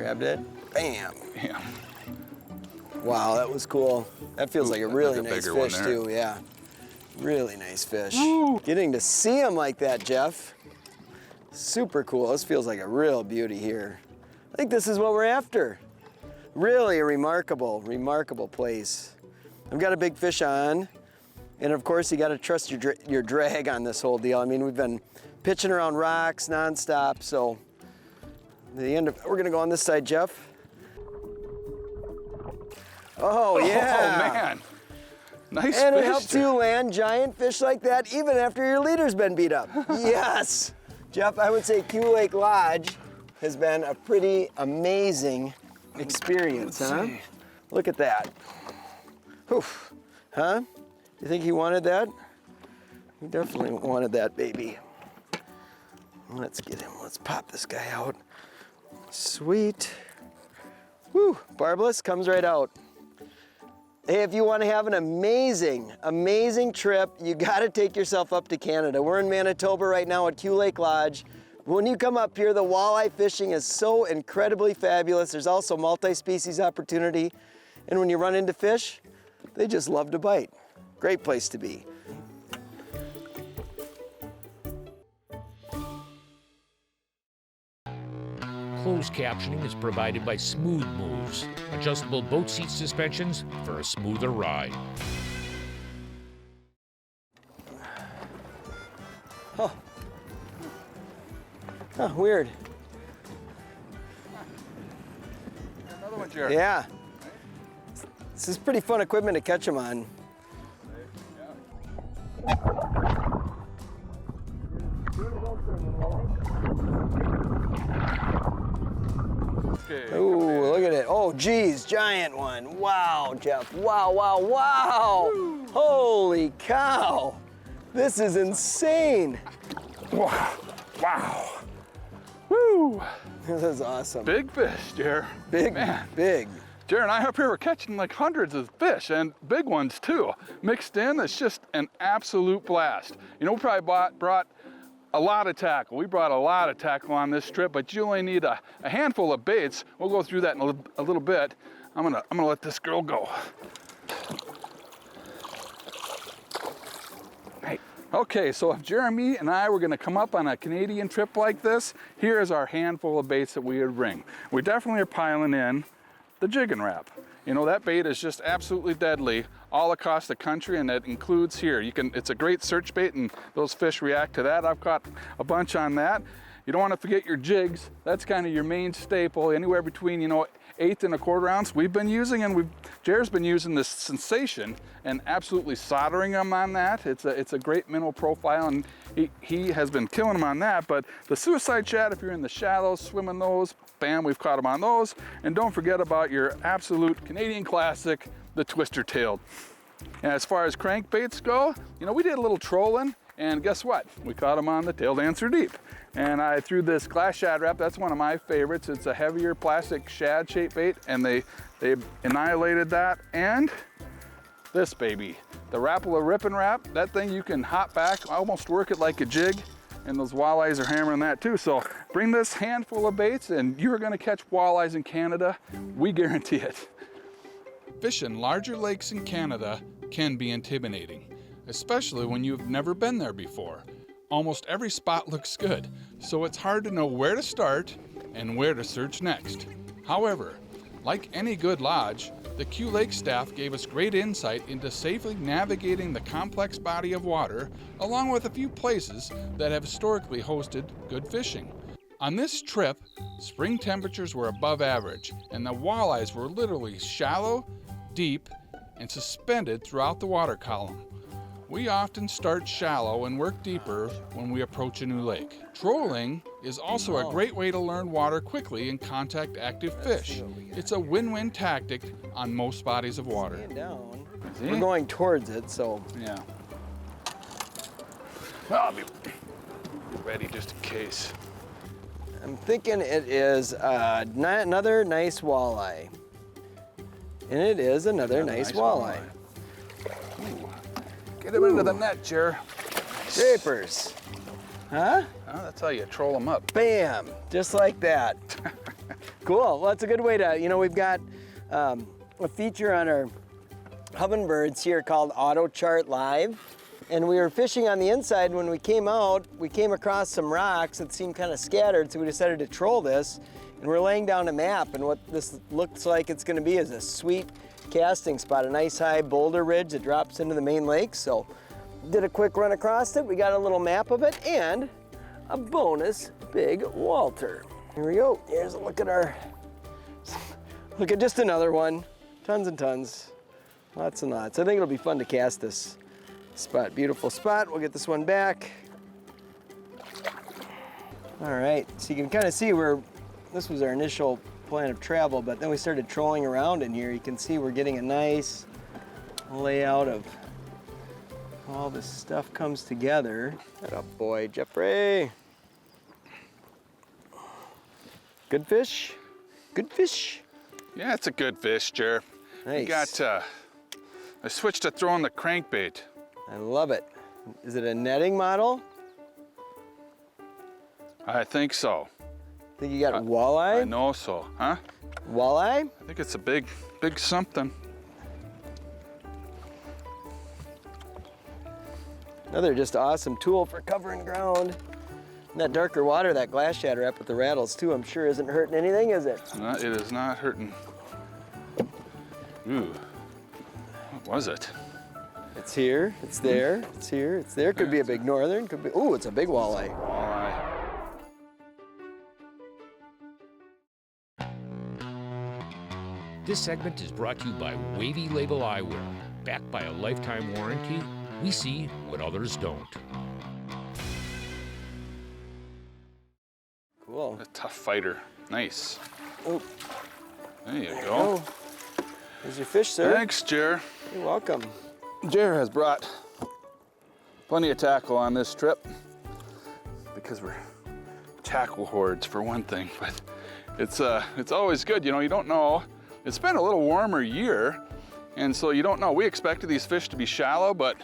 Grabbed it. Bam. Yeah. Wow, that was cool. That feels like a really nice bigger one fish there. too, yeah. Really nice fish. Woo. Getting to see them like that, Jeff. Super cool. This feels like a real beauty here. I think this is what we're after. Really a remarkable, remarkable place. I've got a big fish on, and of course you got to trust your drag on this whole deal. I mean, we've been pitching around rocks nonstop, so we're gonna go on this side, Jeff. Oh yeah. Oh man, nice and fish. it helps you land giant fish like that even after your leader's been beat up. Yes. Jeff, I would say Q Lake Lodge has been a pretty amazing experience, huh? Look at that. Whew. Huh? You think he wanted that? He definitely wanted that, baby. Let's get him. Let's pop this guy out. Sweet. Woo, barbless comes right out. Hey, if you want to have an amazing, amazing trip, you got to take yourself up to Canada. We're in Manitoba right now at Q Lake Lodge. When you come up here, the walleye fishing is so incredibly fabulous. There's also multi-species opportunity. And when you run into fish, they just love to bite. Great place to be. Closed captioning is provided by Smooth Moves, adjustable boat seat suspensions for a smoother ride. Oh. Oh, weird. Another one, Jared. Yeah. This is pretty fun equipment to catch them on. Ooh, look at it. Oh, geez, giant one. Wow, Jeff. Wow, wow, wow. Woo. Holy cow. This is insane. Wow. Wow. Woo. This is awesome. Big fish, Jared. Big, man. Big. Jared and I up here were catching like hundreds of fish, and big ones too. Mixed in, it's just an absolute blast. You know, we probably brought a lot of tackle. We brought a lot of tackle on this trip, but you only need a handful of baits. We'll go through that in a little bit. I'm gonna let this girl go. Hey. Okay, so if Jeremy and I were gonna come up on a Canadian trip like this, here is our handful of baits that we would bring. We definitely are piling in the Jigging Rap. You know, that bait is just absolutely deadly all across the country, and that includes here. It's a great search bait, and those fish react to that. I've caught a bunch on that. You don't want to forget your jigs. That's kind of your main staple, anywhere between, you know, 1/8 and 1/4 ounce. We've been using, and Jared's been using this Sensation and absolutely soldering them on that. It's a great minnow profile, and he has been killing them on that. But the suicide shad, if you're in the shallows, swimming those, bam, we've caught them on those. And don't forget about your absolute Canadian classic, the twister tailed. And as far as crankbaits go, you know, we did a little trolling, and guess what? We caught them on the tail dancer deep. And I threw this glass shad wrap. That's one of my favorites. It's a heavier plastic shad shaped bait, and they annihilated that. And this baby, the Rapala Rippin Rap. That thing you can hop back, almost work it like a jig, and those walleyes are hammering that too. So bring this handful of baits, and you're gonna catch walleyes in Canada. We guarantee it. Fishing larger lakes in Canada can be intimidating, especially when you've never been there before. Almost every spot looks good, so it's hard to know where to start and where to search next. However, like any good lodge, the Q Lake staff gave us great insight into safely navigating the complex body of water, along with a few places that have historically hosted good fishing. On this trip, spring temperatures were above average, and the walleyes were literally shallow, deep, and suspended throughout the water column. We often start shallow and work deeper when we approach a new lake. Trolling is also a great way to learn water quickly and contact active fish. It's a win-win tactic on most bodies of water. We're going towards it, so. Yeah. I'll be ready just in case. I'm thinking it is another nice walleye. And it is another nice walleye. Ooh. Get him into the net, Jer. Scrapers. Huh? Oh, that's how you troll them up. Bam, just like that. Cool. Well, that's a good way to, you know, we've got a feature on our Humminbirds here called Auto Chart Live. And we were fishing on the inside. When we came out, we came across some rocks that seemed kind of scattered, so we decided to troll this. And we're laying down a map, and what this looks like it's going to be is a sweet casting spot, a nice high boulder ridge that drops into the main lake. So did a quick run across it. We got a little map of it and a bonus big Walter. Here we go. Here's a look at look at just another one. Tons and tons, lots and lots. I think it'll be fun to cast this spot. Beautiful spot. We'll get this one back. All right, so you can kind of see where this was our initial plan of travel, but then we started trolling around in here. You can see we're getting a nice layout of all this stuff comes together. Atta boy, Jeffrey. Good fish? Good fish? Yeah, it's a good fish, Jer. Nice. We got, I switched to throwing the crankbait. I love it. Is it a netting model? I think so. Think you got walleye? I know so, huh? Walleye? I think it's a big something. Another just awesome tool for covering ground. In that darker water, that glass shad rap with the rattles too, I'm sure isn't hurting anything, is it? It is not hurting. Ooh, what was it? It's here, it's there, it's here, it's there. Could be a big northern, could be, ooh, it's a big walleye. Walleye. This segment is brought to you by Wavy Label Eyewear. Backed by a lifetime warranty, we see what others don't. Cool. A tough fighter. Nice. Oh, There you go. there's your fish, sir. Thanks, Jer. You're welcome. Jer has brought plenty of tackle on this trip because we're tackle hordes for one thing, but it's always good. You know, you don't know. It's been a little warmer year, and so you don't know. We expected these fish to be shallow, but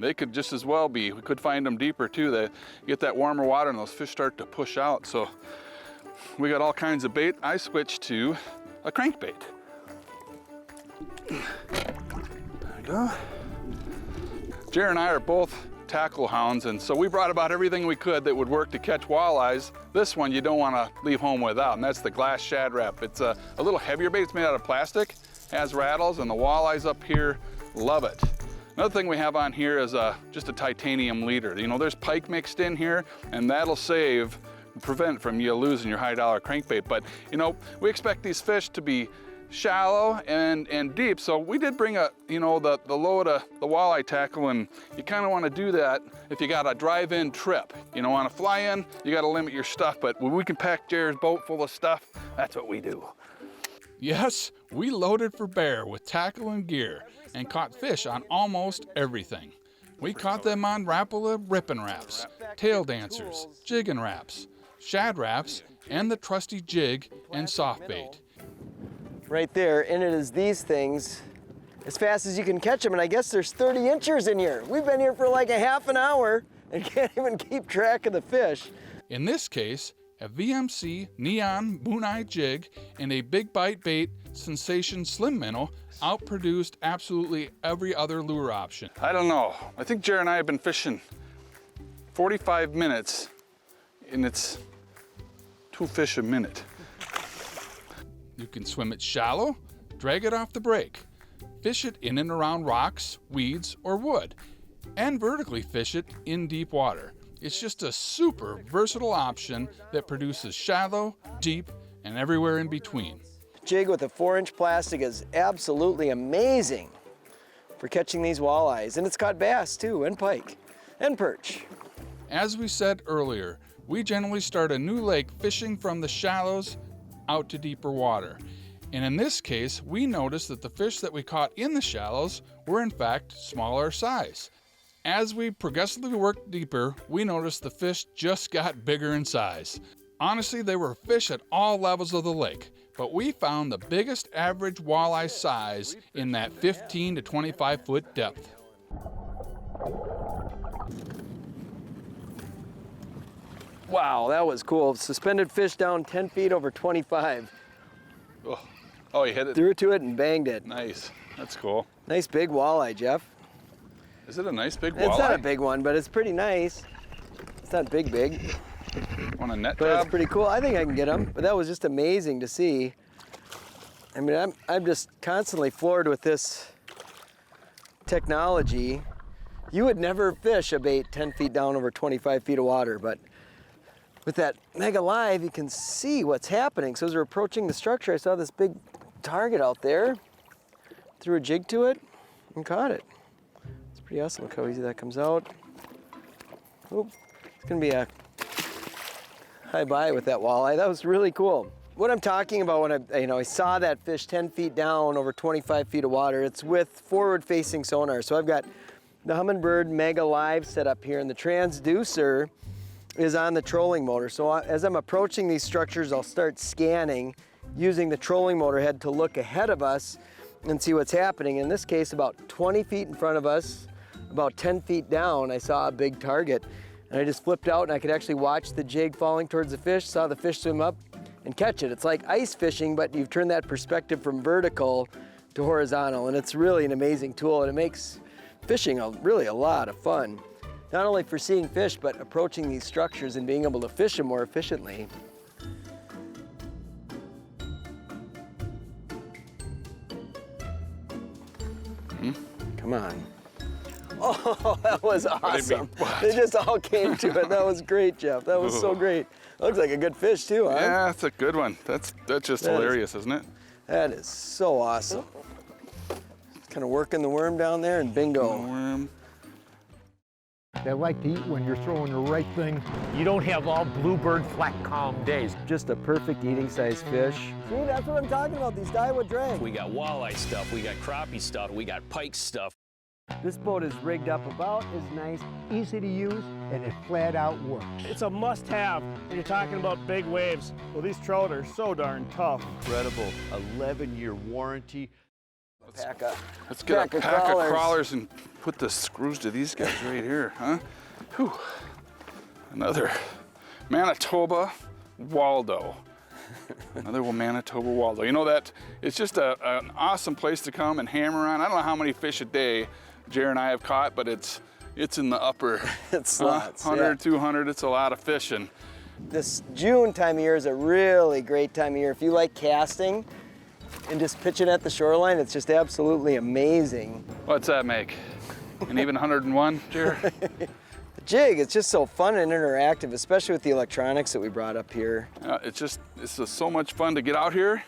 they could just as well be. We could find them deeper too. They get that warmer water and those fish start to push out. So we got all kinds of bait. I switched to a crankbait. There we go. Jer and I are both tackle hounds, and so we brought about everything we could that would work to catch walleyes. This one you don't want to leave home without, and that's the glass shad rap. It's a little heavier bait. It's made out of plastic, has rattles, and the walleyes up here love it. Another thing we have on here is just a titanium leader. You know, there's pike mixed in here, and that'll prevent from you losing your high dollar crankbait. But you know, we expect these fish to be shallow and deep, so we did bring the load of the walleye tackle, and you kind of want to do that if you got a drive-in trip. You know, on a fly-in, you got to limit your stuff, but when we can pack Jer's boat full of stuff, that's what we do. Yes, we loaded for bear with tackle and gear and caught fish on almost everything. We caught them on Rapala Rippin Raps, tail dancers, Jigging Raps, Shad Raps, and the trusty jig and softbait. Right there, and it is these things as fast as you can catch them, and I guess there's 30 inchers in here. We've been here for like a half an hour and can't even keep track of the fish. In this case, a VMC Neon Mooneye jig and a big bite bait Sensation Slim Minnow outproduced absolutely every other lure option. I don't know. I think Jer and I have been fishing 45 minutes, and it's 2 fish a minute. You can swim it shallow, drag it off the break, fish it in and around rocks, weeds, or wood, and vertically fish it in deep water. It's just a super versatile option that produces shallow, deep, and everywhere in between. Jig with a 4-inch plastic is absolutely amazing for catching these walleyes, and it's caught bass too, and pike, and perch. As we said earlier, we generally start a new lake fishing from the shallows out to deeper water. And in this case, we noticed that the fish that we caught in the shallows were in fact smaller size. As we progressively worked deeper, we noticed the fish just got bigger in size. Honestly, they were fish at all levels of the lake, but we found the biggest average walleye size in that 15 to 25 foot depth. Wow, that was cool. Suspended fish down 10 feet over 25. Oh, you hit it? Threw it to it and banged it. Nice. That's cool. Nice big walleye, Jeff. Is it a nice big walleye? It's not a big one, but it's pretty nice. It's not big. On a net But job? it's pretty cool. I think I can get them. But that was just amazing to see. I mean, I'm just constantly floored with this technology. You would never fish a bait 10 feet down over 25 feet of water, but with that Mega Live, you can see what's happening. So as we're approaching the structure, I saw this big target out there, threw a jig to it, and caught it. It's pretty awesome. Look how easy that comes out. Oop. It's gonna be a high bye with that walleye. That was really cool. What I'm talking about when I saw that fish 10 feet down over 25 feet of water, it's with forward-facing sonar. So I've got the Humminbird Mega Live set up here, and the transducer is on the trolling motor. So as I'm approaching these structures, I'll start scanning using the trolling motor head to look ahead of us and see what's happening. In this case, about 20 feet in front of us, about 10 feet down, I saw a big target. And I just flipped out and I could actually watch the jig falling towards the fish, saw the fish swim up and catch it. It's like ice fishing, but you've turned that perspective from vertical to horizontal, and it's really an amazing tool, and it makes fishing really a lot of fun. Not only for seeing fish, but approaching these structures and being able to fish them more efficiently. Come on. Oh, that was awesome. They just all came to it. That was great, Jeff. That was so great. Looks like a good fish too, huh? Yeah, that's a good one. That's just hilarious, isn't it? That is so awesome. Kind of working the worm down there and bingo. Worm. They like to eat when you're throwing the right thing. You don't have all bluebird flat calm days. Just a perfect eating size fish. See, that's what I'm talking about, these Daiwa drag. We got walleye stuff, we got crappie stuff, we got pike stuff. This boat is rigged up about as nice. Easy to use, and it flat out works. It's a must-have when you're talking about big waves. Well, these trout are so darn tough. Incredible 11-year warranty. Let's get a pack of crawlers and put the screws to these guys right here, huh? Whew. Another Manitoba Waldo. Another Manitoba Waldo. You know that it's just an awesome place to come and hammer on. I don't know how many fish a day Jer and I have caught, but it's in the upper it's lots, 100, yeah. 200. It's a lot of fishing. This June time of year is a really great time of year. If you like casting and just pitching at the shoreline, it's just absolutely amazing. What's that make? An even 101, Jer? The jig, it's just so fun and interactive, especially with the electronics that we brought up here. It's just so much fun to get out here,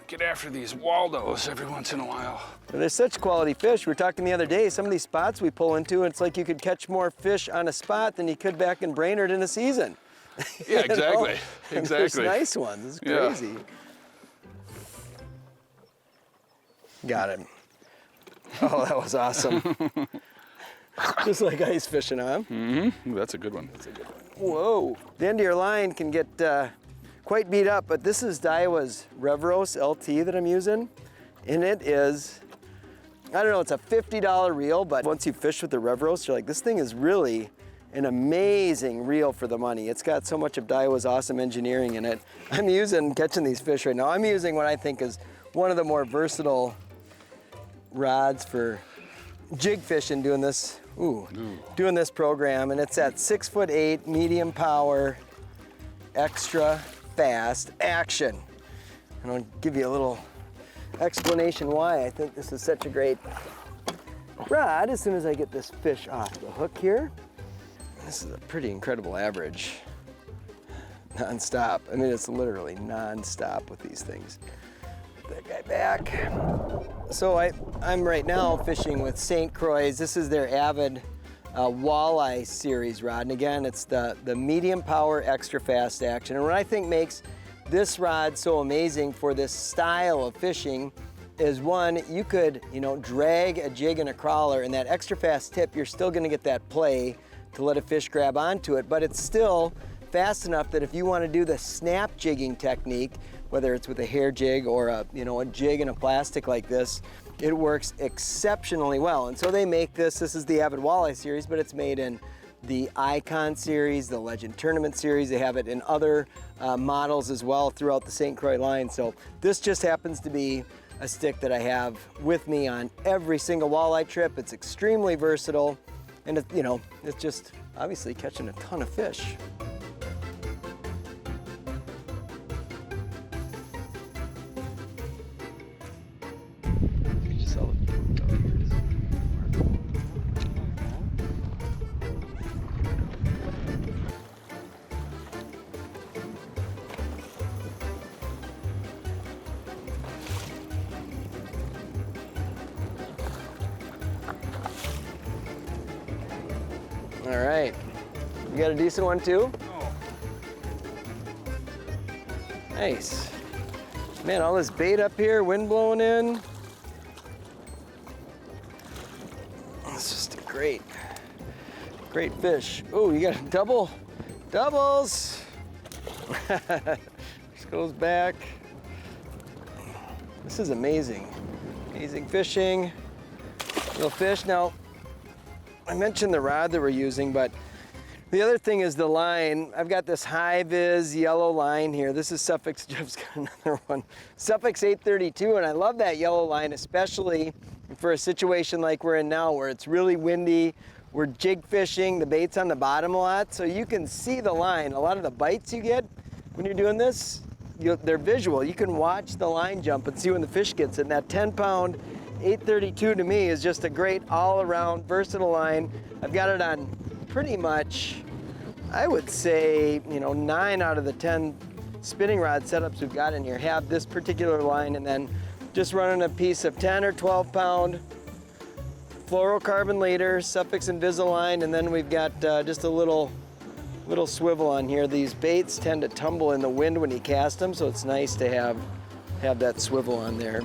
get after these Waldos every once in a while. They're such quality fish. We were talking the other day, some of these spots we pull into, it's like you could catch more fish on a spot than you could back in Brainerd in a season. Yeah, exactly. And there's nice ones. It's crazy. Got him. Oh, that was awesome. Just like ice fishing, huh? Mm-hmm. Ooh, that's a good one. Whoa. The end of your line can get quite beat up, but this is Daiwa's Revros LT that I'm using. And it is, I don't know, it's a $50 reel, but once you fish with the Revros, you're like, this thing is really an amazing reel for the money. It's got so much of Daiwa's awesome engineering in it. I'm catching these fish right now. I'm using what I think is one of the more versatile rods for jig fishing, doing this program, and it's at 6'8", medium power, extra fast action. And I'll give you a little explanation why I think this is such a great rod as soon as I get this fish off the hook here. This is a pretty incredible average. Non-stop. I mean, it's literally non-stop with these things. Put that guy back. So I'm right now fishing with St. Croix. This is their Avid Walleye series rod. And again, it's the medium power extra fast action. And what I think makes this rod so amazing for this style of fishing is, one, you could, drag a jig and a crawler, and that extra fast tip, you're still gonna get that play to let a fish grab onto it, but it's still fast enough that if you want to do the snap jigging technique, whether it's with a hair jig or a jig in a plastic like this, it works exceptionally well. And so they make this is the Avid Walleye series, but it's made in the Icon series, the Legend Tournament series. They have it in other models as well throughout the St. Croix line. So this just happens to be a stick that I have with me on every single walleye trip. It's extremely versatile, and it's just obviously catching a ton of fish. All right, you got a decent one too? Oh. Nice. Man, all this bait up here, wind blowing in. It's just a great fish. Oh, you got a doubles. Just goes back. This is amazing. Amazing fishing. Little fish. Now, I mentioned the rod that we're using, but the other thing is the line. I've got this high-vis yellow line here. This is Suffolk's, Jeff's got another one. Suffolk's 832, and I love that yellow line, especially for a situation like we're in now where it's really windy. We're jig fishing, the bait's on the bottom a lot, so you can see the line. A lot of the bites you get when you're doing this, they're visual. You can watch the line jump and see when the fish gets it. And that 10-pound 832 to me is just a great all-around versatile line. I've got it on pretty much, I would say, 9 out of the 10 spinning rod setups we've got in here have this particular line, and then just running a piece of 10 or 12-pound fluorocarbon leader, Suffolk's Invisalign, and then we've got just a little swivel on here. These baits tend to tumble in the wind when you cast them, so it's nice to have that swivel on there.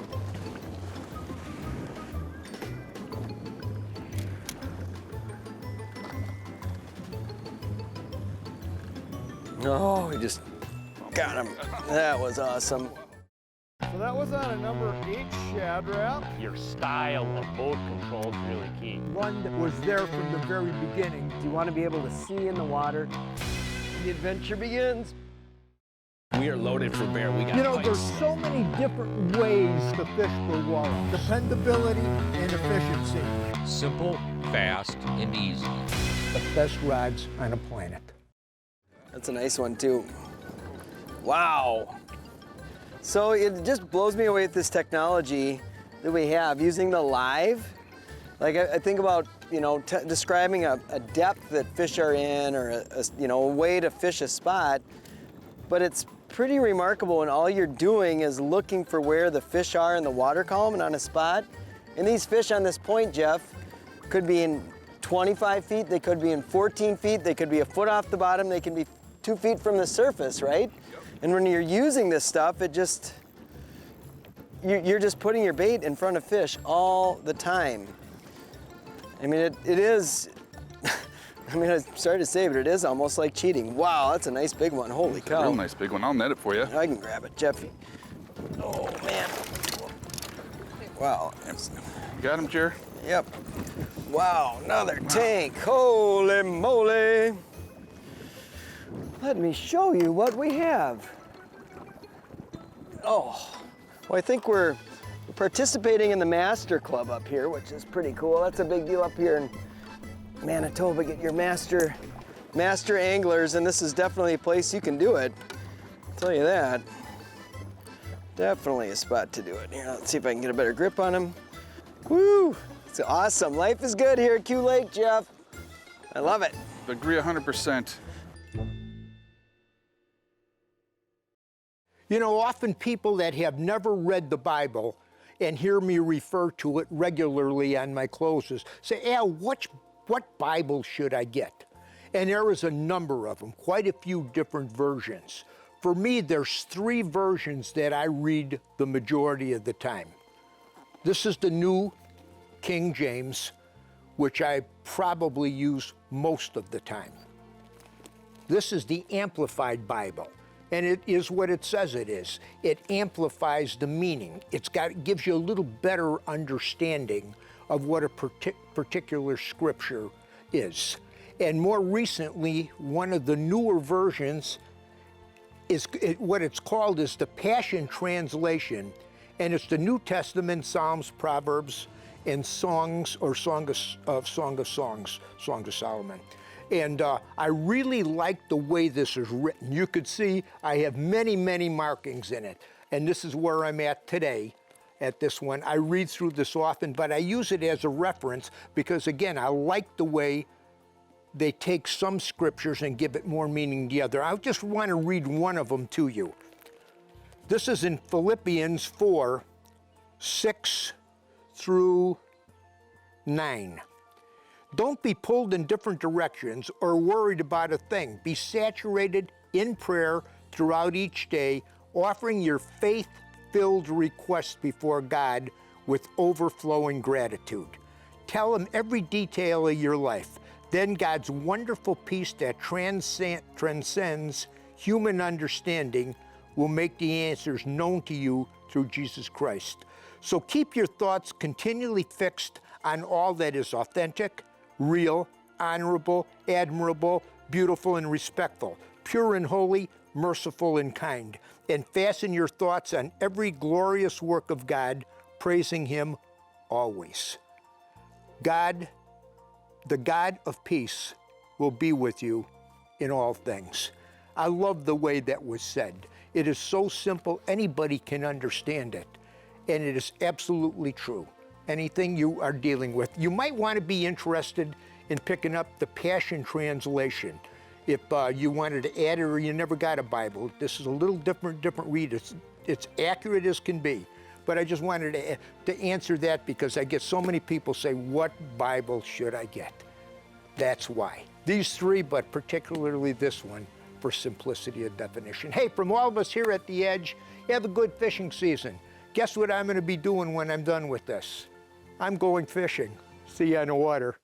Oh, we just got him. That was awesome. So that was on a number 8 Shad Rap. Your style of boat control is really key. One that was there from the very beginning. You want to be able to see in the water. The adventure begins. We are loaded for bear. We got There's pikes. so many different ways to fish for walleye. Dependability and efficiency. Simple, fast, and easy. The best rods on the planet. That's a nice one too. Wow. So it just blows me away with this technology that we have using the live. Like I think about, describing a depth that fish are in, or a way to fish a spot, but it's pretty remarkable when all you're doing is looking for where the fish are in the water column and on a spot. And these fish on this point, Jeff, could be in 25 feet, they could be in 14 feet, they could be a foot off the bottom, they can be 2 feet from the surface, right? Yep. And when you're using this stuff, you're just putting your bait in front of fish all the time. I mean, it is, I'm sorry to say, but it is almost like cheating. Wow, that's a nice big one, holy cow. Real nice big one, I'll net it for you. I can grab it, Jeffy. Oh, man. Wow. You got him, Jer? Yep. Wow, another tank, holy moly. Let me show you what we have. Oh, well, I think we're participating in the Master Club up here, which is pretty cool. That's a big deal up here in Manitoba. Get your master anglers, and this is definitely a place you can do it. I'll tell you that. Definitely a spot to do it. Here, let's see if I can get a better grip on him. Woo! It's awesome. Life is good here at Q Lake, Jeff. I love it. Agree 100%. Often people that have never read the Bible and hear me refer to it regularly on my closes say, Al, what Bible should I get? And there is a number of them, quite a few different versions. For me, there's 3 versions that I read the majority of the time. This is the New King James, which I probably use most of the time. This is the Amplified Bible. And it is what it says it is. It amplifies the meaning. It gives you a little better understanding of what a particular scripture is. And more recently, one of the newer versions is what it's called is the Passion Translation, and it's the New Testament, Psalms, Proverbs, and Songs, or Song of Songs, Song of Solomon. And I really like the way this is written. You could see I have many, many markings in it, and this is where I'm at today. At this one, I read through this often, but I use it as a reference because, again, I like the way they take some scriptures and give it more meaning than the other. I just want to read one of them to you. This is in Philippians 4, 6 through 9. Don't be pulled in different directions or worried about a thing. Be saturated in prayer throughout each day, offering your faith-filled requests before God with overflowing gratitude. Tell Him every detail of your life. Then God's wonderful peace that transcends human understanding will make the answers known to you through Jesus Christ. So keep your thoughts continually fixed on all that is authentic, real, honorable, admirable, beautiful, and respectful, pure and holy, merciful and kind. And fasten your thoughts on every glorious work of God, praising Him always. God, the God of peace, will be with you in all things. I love the way that was said. It is so simple, anybody can understand it. And it is absolutely true. Anything you are dealing with. You might want to be interested in picking up the Passion Translation. If you wanted to add it or you never got a Bible, this is a little different read. It's accurate as can be. But I just wanted to answer that because I get so many people say, what Bible should I get? That's why. These three, but particularly this one, for simplicity of definition. Hey, from all of us here at The Edge, have a good fishing season. Guess what I'm going to be doing when I'm done with this? I'm going fishing. See you on the water.